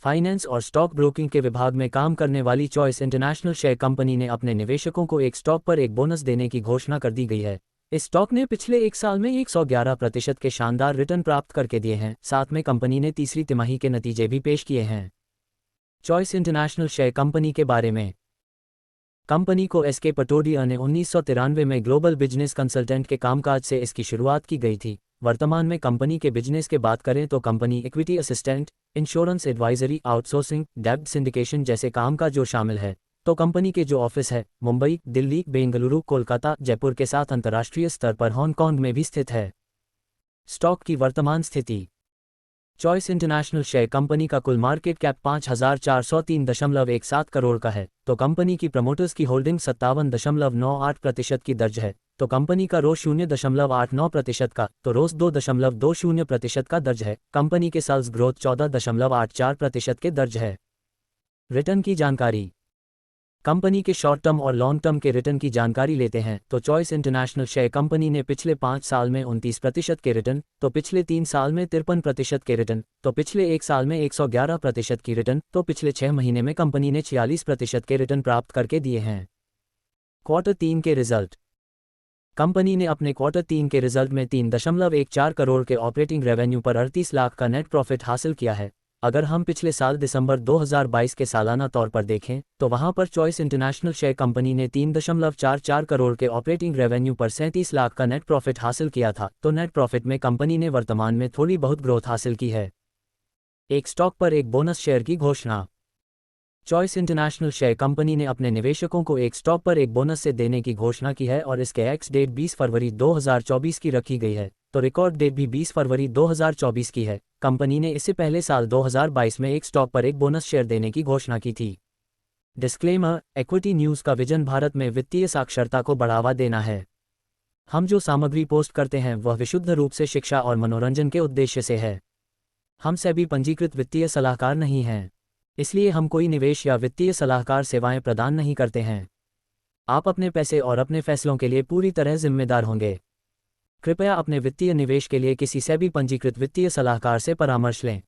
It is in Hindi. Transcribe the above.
फाइनेंस और स्टॉक ब्रोकिंग के विभाग में काम करने वाली चॉइस इंटरनेशनल शेयर कंपनी ने अपने निवेशकों को एक स्टॉक पर एक बोनस देने की घोषणा कर दी गई है। इस स्टॉक ने पिछले एक साल में 111% के शानदार रिटर्न प्राप्त करके दिए हैं। साथ में कंपनी ने तीसरी तिमाही के नतीजे भी पेश किए हैं। चॉइस इंटरनेशनल शेयर कंपनी के बारे में। कंपनी को एसके पटोडिया ने 1993 में ग्लोबल बिजनेस कंसल्टेंट के कामकाज से इसकी शुरुआत की गई थी। वर्तमान में कंपनी के बिजनेस के बात करें तो company equity assistant, insurance advisory, outsourcing, डेब्ट सिंडिकेशन जैसे काम का जो शामिल है। तो कंपनी के जो ऑफिस है मुंबई, दिल्ली, बेंगलुरु, कोलकाता, जयपुर के साथ अंतर्राष्ट्रीय स्तर पर हांगकांग में भी स्थित है। स्टॉक की वर्तमान स्थिति। चॉइस इंटरनेशनल शेयर कंपनी का कुल मार्केट कैप 5,403.17 करोड़ का है। तो कंपनी की प्रमोटर्स की होल्डिंग 57.98% की दर्ज है। तो कंपनी का रोज 0.89% का, तो रोज 2.20% का दर्ज है। कंपनी के सेल्स ग्रोथ 14.84% के दर्ज है। रिटर्न की जानकारी। कंपनी के शॉर्ट टर्म और लॉन्ग टर्म के रिटर्न की जानकारी लेते हैं तो चॉइस इंटरनेशनल शेयर कंपनी ने पिछले 5 साल में 29% के रिटर्न, तो पिछले 3 साल में 53% के रिटर्न, तो पिछले 1 साल में 111% की रिटर्न, तो पिछले 6 महीने में कंपनी ने 46% के रिटर्न प्राप्त करके दिए हैं। क्वार्टर 3 के रिजल्ट। कंपनी ने अपने क्वार्टर 3 के रिजल्ट में 3.14 करोड़ के ऑपरेटिंग रेवेन्यू पर 38 लाख का नेट प्रॉफिट हासिल किया है। अगर हम पिछले साल दिसंबर 2022 के सालाना तौर पर देखें तो वहां पर चॉइस इंटरनेशनल शेयर कंपनी ने 3.44 करोड़ के ऑपरेटिंग रेवेन्यू पर 37 लाख का नेट प्रॉफिट हासिल किया था। तो नेट प्रॉफिट में कंपनी ने वर्तमान में थोड़ी बहुत ग्रोथ हासिल की है। एक स्टॉक पर एक बोनस शेयर की घोषणा। चॉइस इंटरनेशनल शेयर कंपनी ने अपने निवेशकों को एक स्टॉक पर एक बोनस से देने की घोषणा की है और इसके एक्स डेट 20 फरवरी 2024 की रखी गई है। तो रिकॉर्ड डेट भी 20 फरवरी 2024 की है। कंपनी ने इससे पहले साल 2022 में एक स्टॉक पर एक बोनस शेयर देने की घोषणा की थी। डिस्क्लेमर, इक्विटी न्यूज़ का विजन भारत में वित्तीय साक्षरता को बढ़ावा देना है। हम जो सामग्री पोस्ट करते हैं वह विशुद्ध रूप से शिक्षा और मनोरंजन के उद्देश्य से है। हम सेबी पंजीकृत वित्तीय सलाहकार नहीं हैं, इसलिए हम कोई निवेश या वित्तीय सलाहकार सेवाएं प्रदान नहीं करते हैं। आप अपने पैसे और अपने फैसलों के लिए पूरी तरह जिम्मेदार होंगे। कृपया अपने वित्तीय निवेश के लिए किसी सेबी पंजीकृत वित्तीय सलाहकार से परामर्श लें।